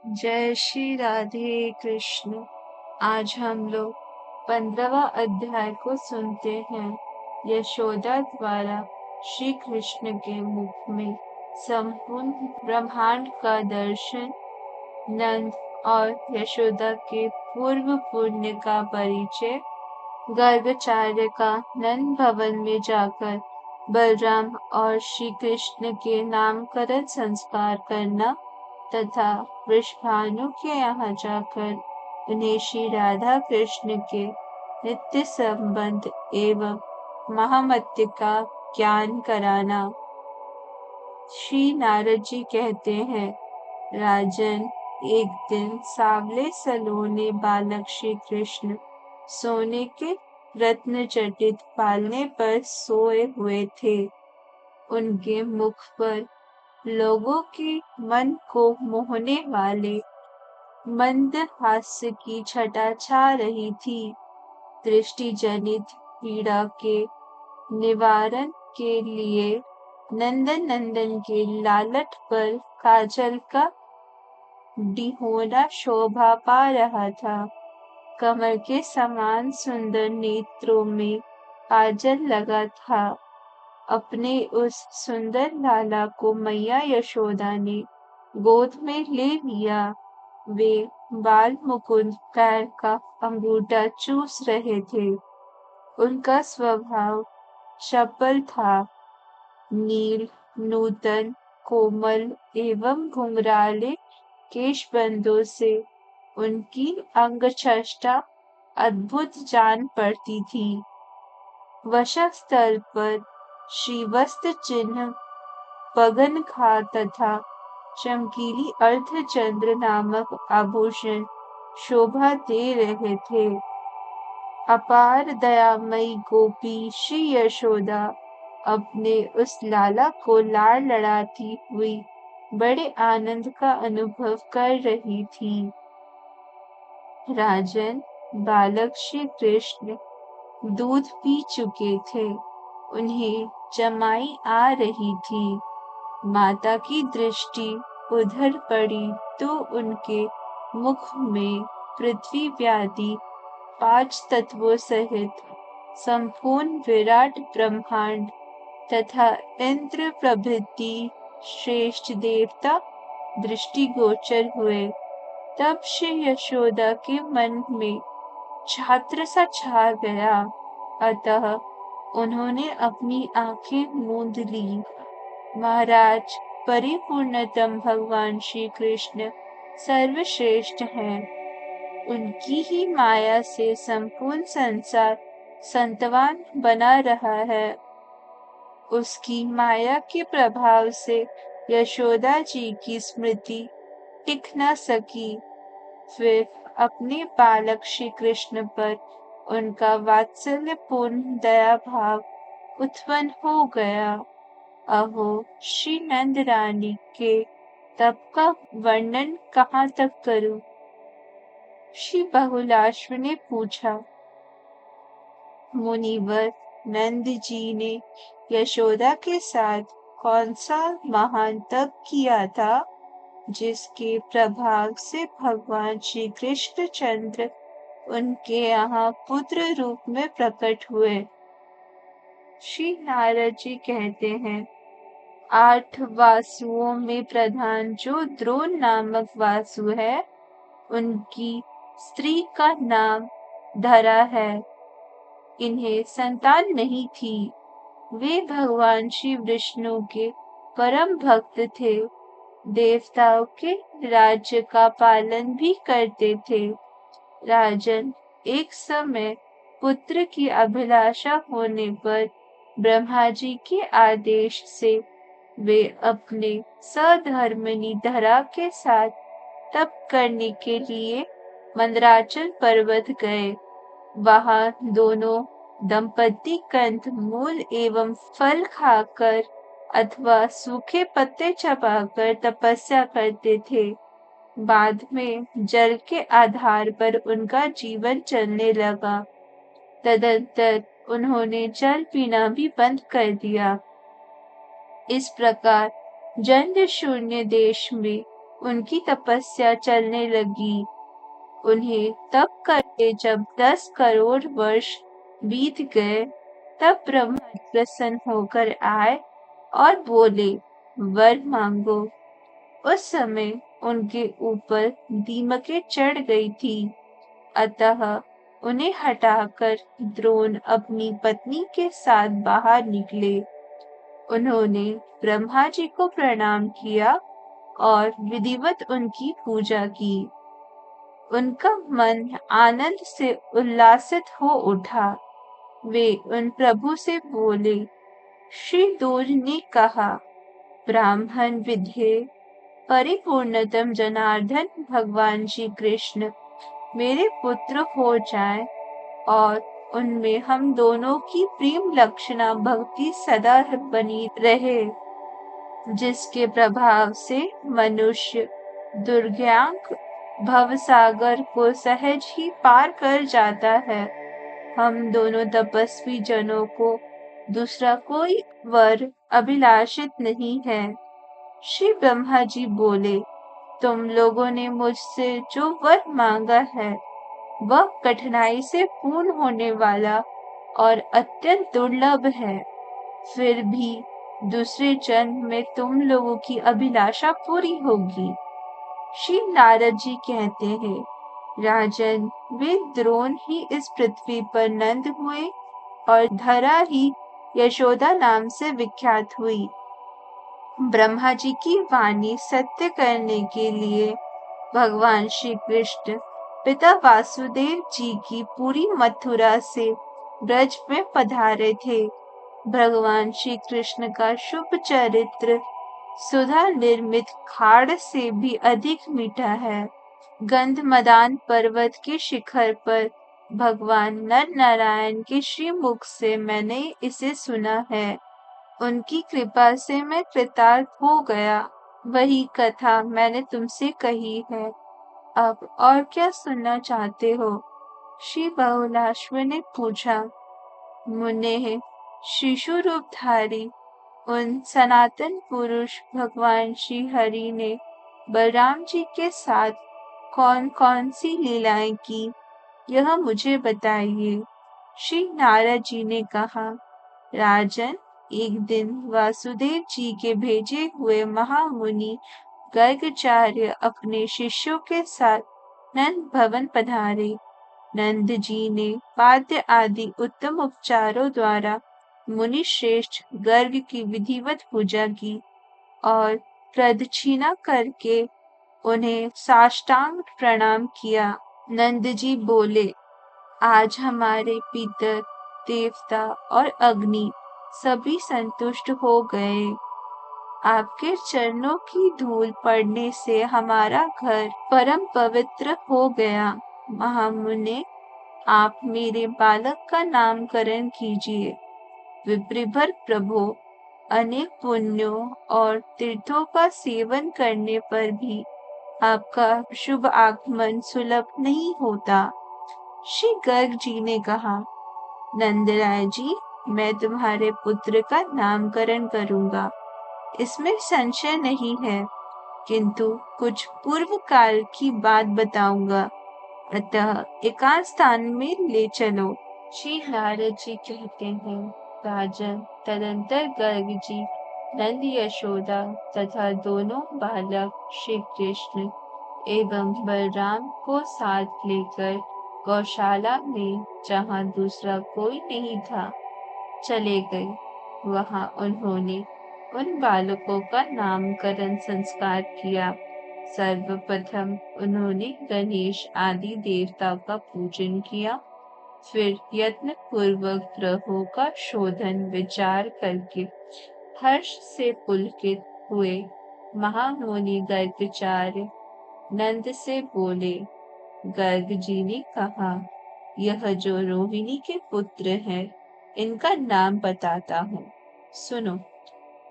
जय श्री राधे कृष्ण। आज हम लोग 15वां अध्याय को सुनते हैं। यशोदा द्वारा श्री कृष्ण के मुख में संपूर्ण ब्रह्मांड का दर्शन, नंद और यशोदा के पूर्व पुण्य का परिचय, गर्गाचार्य का नंद भवन में जाकर बलराम और श्री कृष्ण के नामकरण संस्कार करना तथा वृषभानु के यहाँ जाकर उन्हें श्री राधा कृष्ण के नित्य संबंध एवं महामत्य का ज्ञान कराना। श्री नारद जी कहते हैं, राजन, एक दिन सांवले सलोने बालक श्री कृष्ण सोने के रत्न जटित पालने पर सोए हुए थे। उनके मुख पर लोगों के मन को मोहने वाले मंद हास्य की छटा छा रही थी। दृष्टि जनित पीड़ा के निवारण के लिए नंदन के लालट पर काजल का डिहोना शोभा पा रहा था। कमल के समान सुंदर नेत्रों में काजल लगा था। अपने उस सुंदर लाला को मैया यशोदा ने गोद में ले लिया। वे बाल मुकुंद पैर का अंगूठा चूस रहे थे। उनका स्वभाव चपल था। नील, नूतन, कोमल एवं घुंघराले केशबंदों से उनकी अंगचेष्टा अद्भुत जान पड़ती थी। वक्षस्थल पर श्रीवत्स चिन्ह, पगनघात तथा चमकीली अर्धचंद्र नामक आभूषण शोभा दे रहे थे। अपार दयामयी गोपी श्री यशोदा अपने उस लाला को लाड़ लड़ाती हुई बड़े आनंद का अनुभव कर रही थी। राजन, बालक श्री कृष्ण दूध पी चुके थे। उन्हें जमाई आ रही थी। माता की दृष्टि उधर पड़ी तो उनके मुख में पृथ्वी व्याधि 5 तत्वों सहित संपूर्ण विराट ब्रह्मांड तथा इंद्र प्रभृति श्रेष्ठ देवता दृष्टिगोचर हुए। तब श्री यशोदा के मन में छात्र सा छा गया। अतः उन्होंने अपनी आंखें मूंद ली। महाराज, परिपूर्णतम भगवान श्री कृष्ण सर्वश्रेष्ठ हैं। उनकी ही माया से संपूर्ण संसार संतवान बना रहा है। उसकी माया के प्रभाव से यशोदा जी की स्मृति टिक न सकी। फिर अपने बालक श्री कृष्ण पर उनका वात्सल्यपूर्ण दया भाव उत्पन्न हो गया। अहो, श्री नंद रानी के तप का वर्णन कहाँ तक करूं? श्री बहुलाश्व ने पूछा। मुनिवर, नंद जी ने यशोदा के साथ कौन सा महान तप किया था, जिसके प्रभाव से भगवान श्री कृष्णचंद्र उनके यहाँ पुत्र रूप में प्रकट हुए? श्री नारद जी कहते हैं, 8 वासुओं में प्रधान जो द्रोण नामक वासु है, उनकी स्त्री का नाम धरा है। इन्हें संतान नहीं थी। वे भगवान श्री विष्णु के परम भक्त थे। देवताओं के राज्य का पालन भी करते थे। राजन, एक समय पुत्र की अभिलाषा होने पर ब्रह्मा जी के आदेश से वे अपने सधर्मिणी धरा के साथ तप करने के लिए मंदराचल पर्वत गए। वहां दोनों दंपति कंद मूल एवं फल खाकर अथवा सूखे पत्ते चबाकर तपस्या करते थे। बाद में जल के आधार पर उनका जीवन चलने लगा। तदंतर उन्होंने जल पीना भी बंद कर दिया। इस प्रकार जल शून्य देश में उनकी तपस्या चलने लगी। उन्हें तप करके जब 10 करोड़ वर्ष बीत गए, तब ब्रह्मा जी प्रसन्न होकर आए और बोले, वर मांगो। उस समय उनके ऊपर दीमकें चढ़ गई थी, अतः उन्हें हटाकर द्रोण अपनी पत्नी के साथ बाहर निकले। उन्होंने ब्रह्मा जी को प्रणाम किया और विधिवत उनकी पूजा की। उनका मन आनंद से उल्लासित हो उठा। वे उन प्रभु से बोले, श्री दूर ने कहा, ब्राह्मण विधेय परिपूर्णतम जनार्दन भगवान श्री कृष्ण मेरे पुत्र हो जाए और उनमें हम दोनों की प्रेम लक्षणा भक्ति सदा बनी रहे, जिसके प्रभाव से मनुष्य दुर्ज्ञान भवसागर को सहज ही पार कर जाता है। हम दोनों तपस्वी जनों को दूसरा कोई वर अभिलाषित नहीं है। श्री ब्रह्मा जी बोले, तुम लोगों ने मुझसे जो वर मांगा है वह कठिनाई से पूर्ण होने वाला और अत्यंत दुर्लभ है। फिर भी दूसरे जन्म में तुम लोगों की अभिलाषा पूरी होगी। श्री नारद जी कहते हैं, राजन, वे द्रोण ही इस पृथ्वी पर नंद हुए और धरा ही यशोदा नाम से विख्यात हुई। ब्रह्मा जी की वाणी सत्य करने के लिए भगवान श्री कृष्ण पिता वासुदेव जी की पूरी मथुरा से ब्रज में पधारे थे। भगवान श्री कृष्ण का शुभ चरित्र सुधा निर्मित खाड़ से भी अधिक मीठा है। गंधमदान पर्वत के शिखर पर भगवान नर नारायण के श्रीमुख से मैंने इसे सुना है। उनकी कृपा से मैं कृतार्थ हो गया। वही कथा मैंने तुमसे कही है। अब और क्या सुनना चाहते हो? श्री बहुलाश्व ने पूछा। मुने, शिशु रूपधारी उन सनातन पुरुष भगवान श्री हरि ने बलराम जी के साथ कौन कौन सी लीलाएं की, यह मुझे बताइए। श्री नारद जी ने कहा, राजन, एक दिन वासुदेव जी के भेजे हुए महामुनि गर्गाचार्य अपने शिष्यों के साथ नंद भवन पधारे। नंद जी ने वाद्य आदि उत्तम उपचारों द्वारा मुनि श्रेष्ठ गर्ग की विधिवत पूजा की और प्रदक्षिणा करके उन्हें साष्टांग प्रणाम किया। नंद जी बोले, आज हमारे पितर देवता और अग्नि सभी संतुष्ट हो गए। आपके चरणों की धूल पड़ने से हमारा घर परम पवित्र हो गया। महामुने, आप मेरे बालक का नामकरण कीजिए। विप्रभर प्रभु, अनेक पुण्यों और तीर्थों का सेवन करने पर भी आपका शुभ आगमन सुलभ नहीं होता। श्री गर्ग जी ने कहा, नंदराय जी, मैं तुम्हारे पुत्र का नामकरण करूंगा, इसमें संशय नहीं है, किंतु कुछ पूर्व काल की बात बताऊंगा, अतः एकांत स्थान में ले चलो। श्री नारद जी कहते हैं, राजन, तदंतर गर्ग जी नंद यशोदा तथा दोनों बालक श्री कृष्ण एवं बलराम को साथ लेकर गौशाला में, जहाँ दूसरा कोई नहीं था, चले गए। वहां उन्होंने उन बालकों का नामकरण संस्कार किया। सर्वप्रथम उन्होंने गणेश आदि देवता का पूजन किया। फिर यत्न पूर्वक ग्रहों का शोधन विचार करके हर्ष से पुलकित हुए महामुनि गर्गाचार्य नंद से बोले। गर्ग जी ने कहा, यह जो रोहिणी के पुत्र हैं, इनका नाम बताता हूँ, सुनो।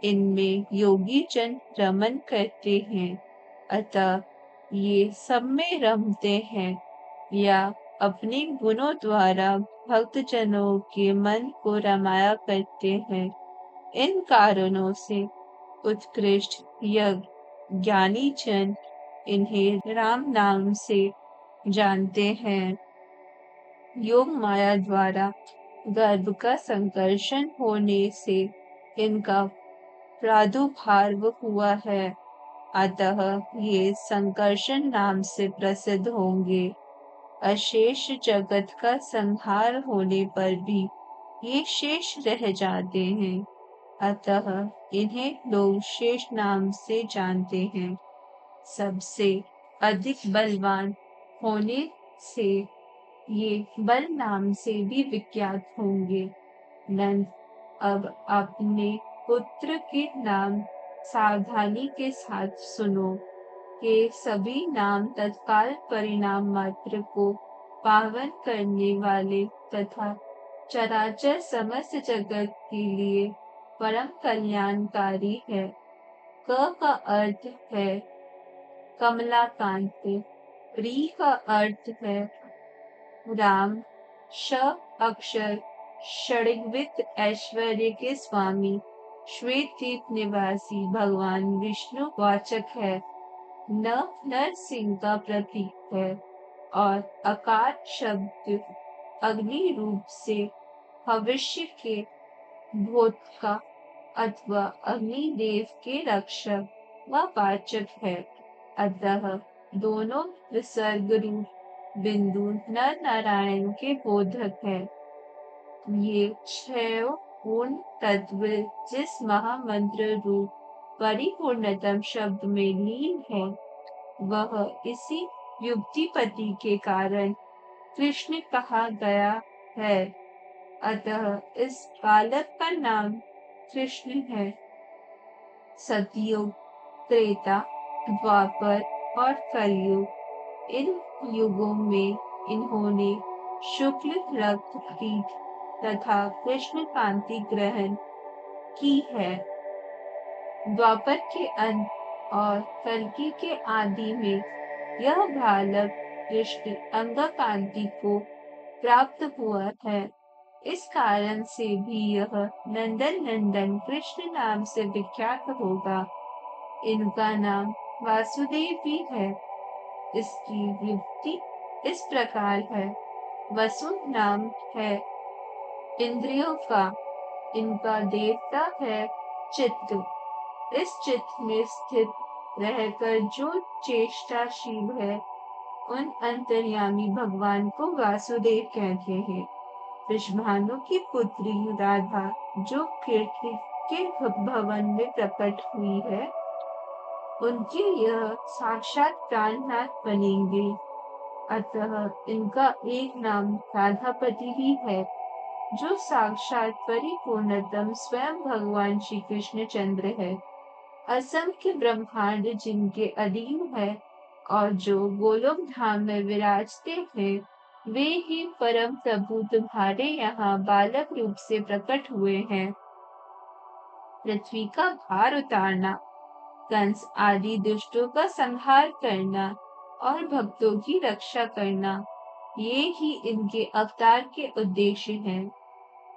इनमें योगी जन रमन करते हैं, अतः ये सब में रमते हैं, या अपने गुणों द्वारा भक्त जनों के मन को रमाया करते हैं। इन कारणों से उत्कृष्ट यज्ञ ज्ञानी जन इन्हें राम नाम से जानते हैं। योग माया द्वारा गर्भ का संकर्षण होने से इनका प्रादुर्भाव हुआ है, अतः ये संकर्षण नाम से प्रसिद्ध होंगे। अशेष जगत का संहार होने पर भी ये शेष रह जाते हैं, अतः इन्हें लोग शेष नाम से जानते हैं। सबसे अधिक बलवान होने से ये बल नाम से भी विख्यात होंगे। नंद, अब अपने पुत्र के नाम सावधानी के साथ सुनो। के सभी नाम तत्काल परिणाम मात्र को पावन करने वाले तथा चराचर समस्त जगत के लिए परम कल्याणकारी है। क का अर्थ है कमलाकांत, री का अर्थ है राम, श अक्षर षड्वित ऐश्वर्य के स्वामी श्वेत द्वीप निवासी भगवान विष्णु वाचक है। न नरसिंह का प्रतीक है और अकार शब्द अग्नि रूप से भविष्य के भूतका अथवा अग्निदेव के रक्षक व वाचक है, अतः दोनों विसर्ग रूप बिंदु नर नारायण के बोधक है। ये छह पूर्ण तत्व जिस महामंत्र रूप परिपूर्णतम शब्द में लीन है, वह इसी युक्तिपति के कारण कृष्ण कहा गया है, अतः इस बालक का नाम कृष्ण है। सतयुग, त्रेता, द्वापर और कलयुग, इन युगों में इन्होंने शुक्ल रक्त पीठ तथा कृष्ण कांति ग्रहण की है। द्वापर के अंत और कल्कि के आदि में यह बालक कृष्ण अंग कांति को प्राप्त हुआ है। इस कारण से भी यह नंदन नंदन कृष्ण नाम से विख्यात होगा। इनका नाम वासुदेव भी है। इसकी व्युत्पत्ति इस प्रकार है। वसु नाम है इंद्रियों का, इनका देवता है चित्त। इस चित्त में स्थित रहकर जो चेष्टाशील है, उन अंतर्यामी भगवान को वासुदेव कहते हैं। वृषभानु की पुत्री राधा जो कृष्ण के भवन में प्रकट हुई है, उनके यह साक्षात प्राणनाथ बनेंगे, अतः इनका एक नाम राधापति भी है, जो साक्षात परिपूर्णतम स्वयं भगवान श्री कृष्ण चंद्र है। असंख्य ब्रह्मांड जिनके अधीन है और जो गोलोक धाम में विराजते हैं, वे ही परम प्रभु तुम्हारे यहाँ बालक रूप से प्रकट हुए हैं। पृथ्वी का भार उतारना, कंस आदि दुष्टों का संहार करना और भक्तों की रक्षा करना, ये ही इनके अवतार के उद्देश्य हैं।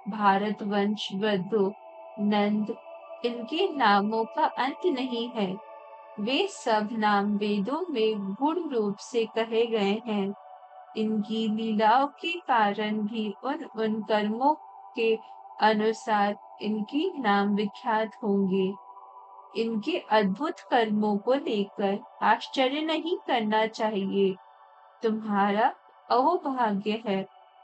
भारत वंश वधु नंद, इनके नामों का अंत नहीं है। वे सब नाम वेदों में गुण रूप से कहे गए हैं। इनकी लीलाओं के कारण भी उन कर्मों के अनुसार इनके नाम विख्यात होंगे। इनके अद्भुत कर्मों को लेकर आश्चर्य नहीं करना चाहिए। तुम्हारा अहोभाग्य है,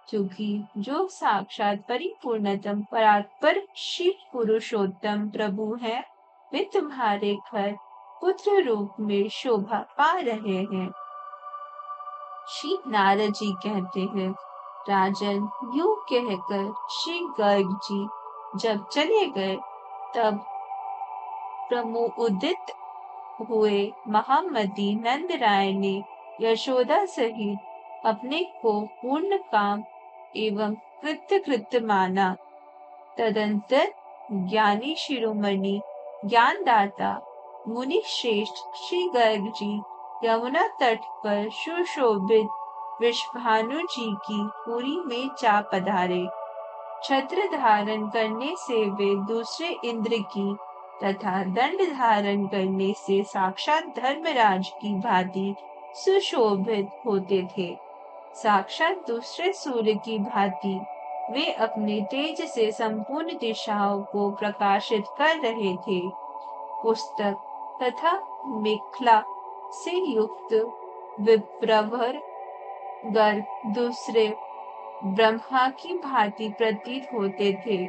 क्योंकि जो साक्षात परिपूर्णतम परात्पर शिव पुरुषोत्तम प्रभु हैं, वे तुम्हारे घर पुत्र रूप में शोभा पा रहे हैं। श्री नारद जी कहते हैं, राजन, यूं कहकर श्री गर्ग जी जब चले गए, तब प्रमुदित हुए महामती नंद राय ने यशोदा सहित अपने को पूर्ण काम एवं कृत्य माना। तदंतर ज्ञानी शिरोमणि ज्ञानदाता मुनि श्रेष्ठ श्री गर्ग जी यमुना तट पर सुशोभित वृषभानु जी की पुरी में जा पधारे। छत्र धारण करने से वे दूसरे इंद्र की तथा दंड धारण करने से साक्षात धर्मराज की भांति सुशोभित होते थे। साक्षात दूसरे सूर्य की भांति वे अपने तेज से संपूर्ण दिशाओं को प्रकाशित कर रहे थे। पुस्तक तथा मेखला से युक्त विप्रवर गर्ग दूसरे ब्रह्मा की भांति प्रतीत होते थे।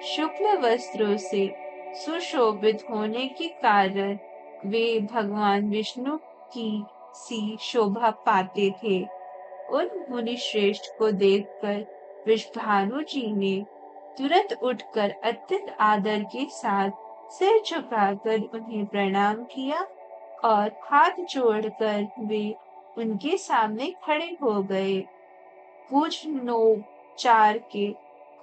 शुक्ल वस्त्रों से सुशोभित होने के कारण वे भगवान विष्णु की सी शोभा पाते थे। उन मुनि श्रेष्ठ को देखकर विश्वभानु जी ने तुरंत उठकर अत्यंत आदर के साथ सिर झुकाकर उन्हें प्रणाम किया और हाथ जोड़कर वे उनके सामने खड़े हो गए। पूजनोपचार के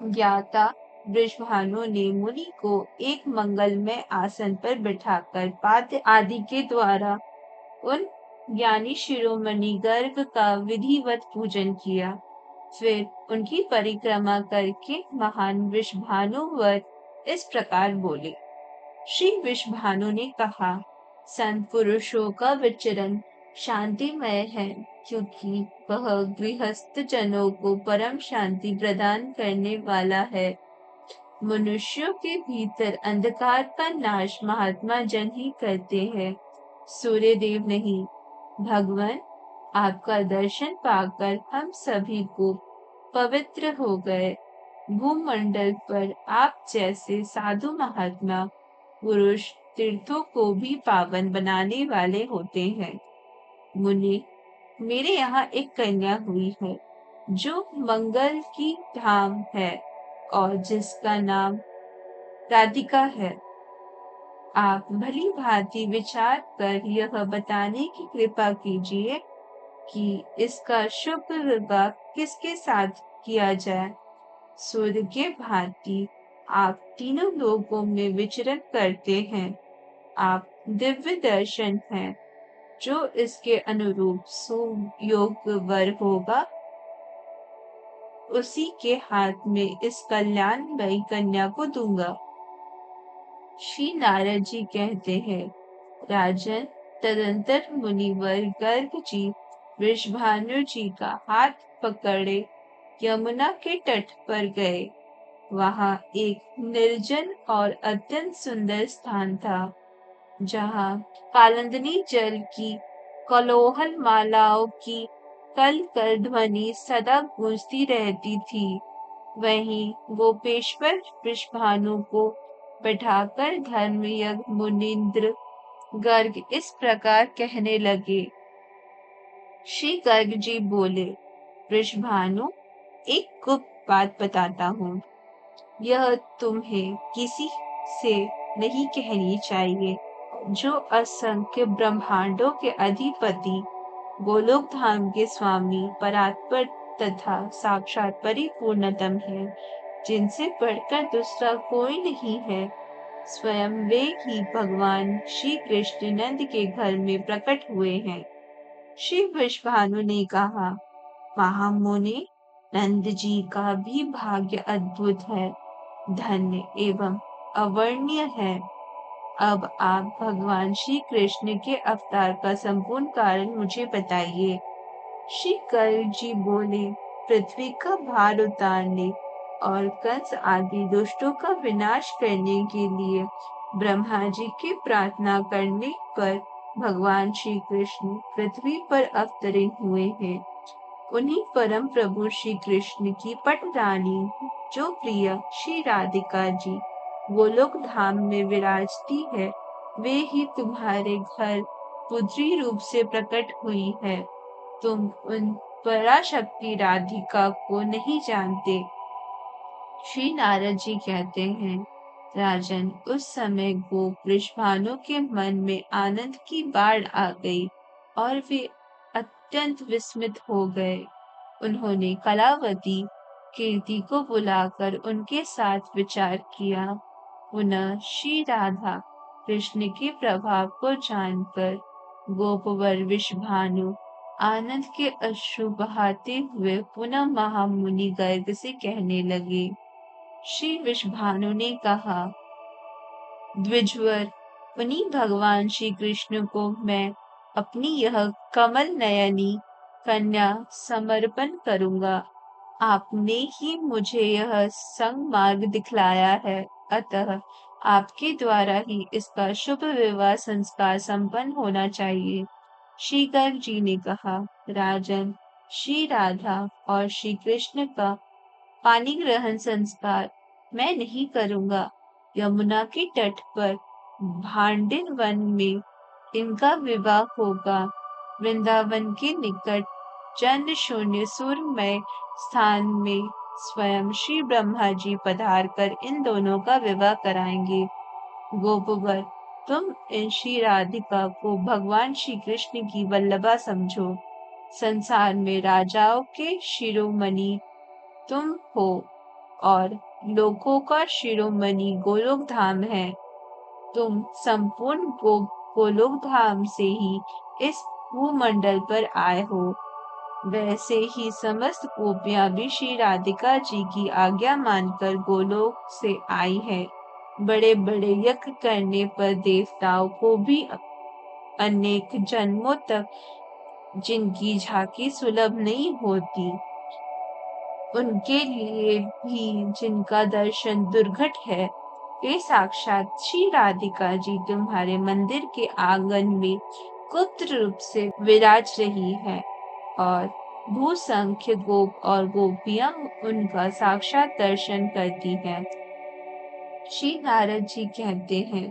ज्ञाता वृषभानु ने मुनि को एक मंगलमय आसन पर बिठाकर पाद्य आदि के द्वारा उन ज्ञानी शिरोमणि गर्ग का विधिवत पूजन किया। फिर उनकी परिक्रमा करके महान वृषभानुवर इस प्रकार बोले। श्री वृषभानु ने कहा, संत पुरुषों का विचरण शांतिमय है, क्योंकि वह गृहस्थ जनों को परम शांति प्रदान करने वाला है। मनुष्यों के भीतर अंधकार का नाश महात्मा जन ही करते हैं, सूर्य देव नहीं। भगवान, आपका दर्शन पाकर हम सभी को पवित्र हो गए। भूमंडल पर आप जैसे साधु महात्मा पुरुष तीर्थों को भी पावन बनाने वाले होते हैं। मुनि, मेरे यहाँ एक कन्या हुई है जो मंगल की धाम है और जिसका नाम राधिका है। आप भली भांति विचार कर यह बताने की कृपा कीजिए कि इसका शुभ विवाह किसके साथ किया जाए। सूर्य के भांति आप तीनों लोकों में विचरण करते हैं। आप दिव्य दर्शन हैं। जो इसके अनुरूप सुयोग्य वर होगा, उसी के हाथ में इस कल्याणमयी कन्या को दूंगा। श्री नारद जी कहते हैं, राजन, तदंतर मुनिवर गर्ग जी वृषभानु जी का हाथ पकड़े यमुना के तट पर गए। वहां एक निर्जन और अत्यंत सुंदर स्थान था, जहां कालंदनी जल की कलोहल मालाओं की कल कर ध्वनि सदा गूंजती रहती थी। वहीं गोपेश्वर वृषभानु को बैठाकर धर्मयज्ञ मुनीन्द्र गर्ग इस प्रकार कहने लगे। श्री गर्ग जी बोले, वृषभानु, एक गुप्त बात बताता हूँ। यह तुम्हें किसी से नहीं कहनी चाहिए। जो असंख्य ब्रह्मांडों के अधिपति, गोलोक धाम के स्वामी, परात्पर तथा साक्षात परिपूर्णतम है, जिनसे बढ़कर दूसरा कोई नहीं है, स्वयं वे ही भगवान श्री कृष्ण नंद के घर में प्रकट हुए हैं। श्री वृषभानु ने कहा, महामुनि, नंद जी का भी भाग्य अद्भुत है, धन्य एवं अवर्णीय है। अब आप भगवान श्री कृष्ण के अवतार का संपूर्ण कारण मुझे बताइए। श्री गर्ग जी बोले, पृथ्वी का भार उतारने और कंस आदि दुष्टों का विनाश करने के लिए ब्रह्मा जी की प्रार्थना करने पर भगवान श्री कृष्ण पृथ्वी पर अवतरित हुए हैं। उन्हीं परम प्रभु श्री कृष्ण की पट रानी, जो प्रिय श्री राधिका जी गोलोक धाम में विराजती है, वे ही तुम्हारे घर पुत्री रूप से प्रकट हुई है। तुम उन पराशक्ति राधिका को नहीं जानते। श्री नारद जी कहते हैं, राजन, उस समय गोप वृषभानु के मन में आनंद की बाढ़ आ गई और वे अत्यंत विस्मित हो गए। उन्होंने कलावती कीर्ति को बुलाकर उनके साथ विचार किया। पुनः श्री राधा कृष्ण के प्रभाव को जानकर गोपवर वृषभानु आनंद के अश्रु बहाते हुए पुनः महामुनि गर्ग से कहने लगे। श्री वृषभानु ने कहा, द्विजवर, उन्हीं भगवान श्री कृष्ण को मैं अपनी यह कमल नयनी कन्या समर्पण करूंगा। आपने ही मुझे यह संग मार्ग दिखलाया है, अतः आपके द्वारा ही इसका शुभ विवाह संस्कार संपन्न होना चाहिए। श्री गर्ग जी ने कहा, राजन, श्री राधा और श्री कृष्ण का पानी ग्रहण संस्कार मैं नहीं करूंगा। यमुना के तट पर भांडिन वन में इनका विवाह होगा। वृंदावन के निकट जन शून्य सुरमय स्थान में स्वयं श्री ब्रह्मा जी पधार कर इन दोनों का विवाह कराएंगे। गोपवर, तुम इन श्री राधिका को भगवान श्री कृष्ण की वल्लभा समझो। संसार में राजाओं के शिरोमणि तुम हो और लोकों का शिरोमणि गोलोक धाम है। तुम संपूर्ण गोलोक धाम से ही इस भूमंडल पर आए हो। वैसे ही समस्त गोपियां भी श्री राधिका जी की आज्ञा मानकर गोलोक से आई है। बड़े बड़े यज्ञ करने पर देवताओं को भी अनेक जन्मों तक जिनकी झांकी सुलभ नहीं होती, उनके लिए भी जिनका दर्शन दुर्घट है, वे साक्षात श्री राधिका जी तुम्हारे मंदिर के आंगन में गुप्त रूप से विराज रही है और भूसंख्य गोप और गोपियां उनका साक्षात दर्शन करती हैं। श्री नारद जी कहते हैं,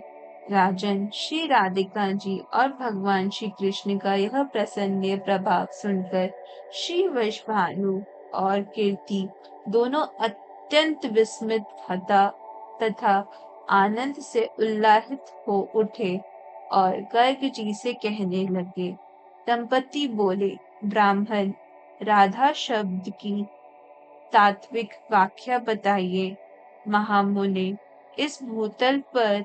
राजन, श्री राधिका जी और भगवान श्री कृष्ण का यह प्रसन्न प्रभाव सुनकर श्री वैश्वानु और कीर्ति दोनों अत्यंत विस्मित तथा आनंद से उल्लासित हो उठे और गर्ग जी से कहने लगे। दंपति बोले, ब्राह्मण, राधा शब्द की तात्विक व्याख्या बताइए। महामुने, इस भूतल पर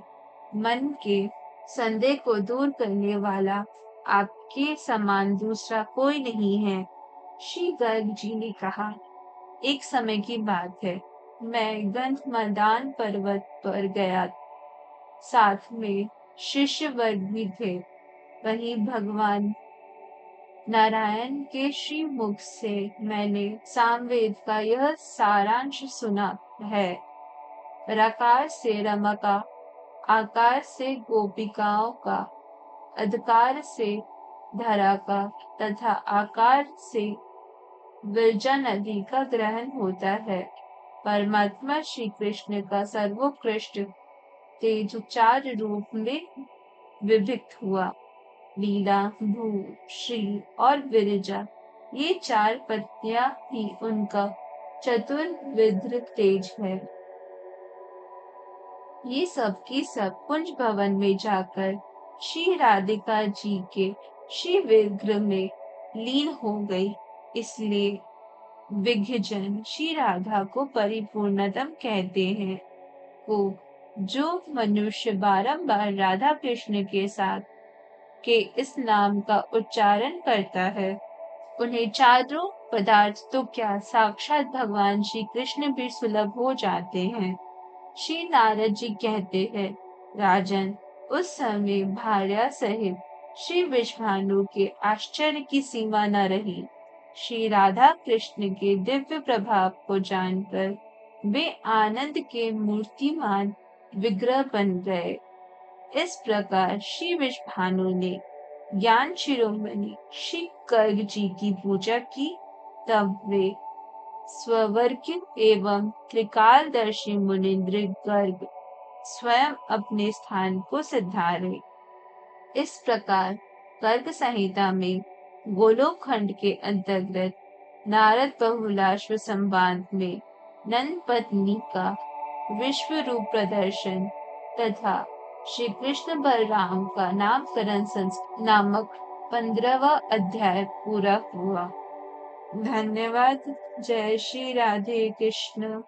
मन के संदेह को दूर करने वाला आपके समान दूसरा कोई नहीं है। श्री गर्ग जी ने कहा, एक समय की बात है, मैं गंधमादन पर्वत पर गया, साथ में शिष्य वर्ग भी थे। वहीं भगवान नारायण के श्री मुख से मैंने सामवेद का यह सारांश सुना है। रकार से रमा का, आकार से गोपिकाओं का, अधिकार से धरा का तथा आकार से विरजा नदी का ग्रहण होता है। परमात्मा श्री कृष्ण का सर्वोत्कृष्ट तेज चार रूप में विभक्त हुआ। लीला, भू, श्री और विरजा, ये चार पत्नियां ही उनका चतुर्विध तेज है। ये सब की सब कुंज भवन में जाकर श्री राधिका जी के श्री विग्रह में लीन हो गई। इसलिए विघ्नजन श्री राधा को परिपूर्णतम कहते हैं। वो जो मनुष्य बारंबार राधा कृष्ण के साथ के इस नाम का उच्चारण करता है, उन्हें चारों पदार्थ तो क्या, साक्षात भगवान श्री कृष्ण भी सुलभ हो जाते हैं। श्री नारद जी कहते हैं, राजन, उस समय भार्या सहित श्री विश्वानु के आश्चर्य की सीमा न रही। श्री राधा कृष्ण के दिव्य प्रभाव को जानकर वे आनंद के मूर्तिमान विग्रह बन गए। इस प्रकार श्री विश्वानु ने ज्ञान शिरोमणि श्री गर्ग जी की पूजा की। तब वे स्ववर्गिक एवं त्रिकालदर्शी मुनिंद्र गर्ग स्वयं अपने स्थान को सिधारे। इस प्रकार गर्ग संहिता में गोलोक खंड के अंतर्गत नारद बहुलाश्व संवाद में नंद पत्नी का विश्व रूप प्रदर्शन तथा श्री कृष्ण बलराम का नामकरण संस्कार नामक 15वां अध्याय पूरा हुआ। धन्यवाद। जय श्री राधे कृष्ण।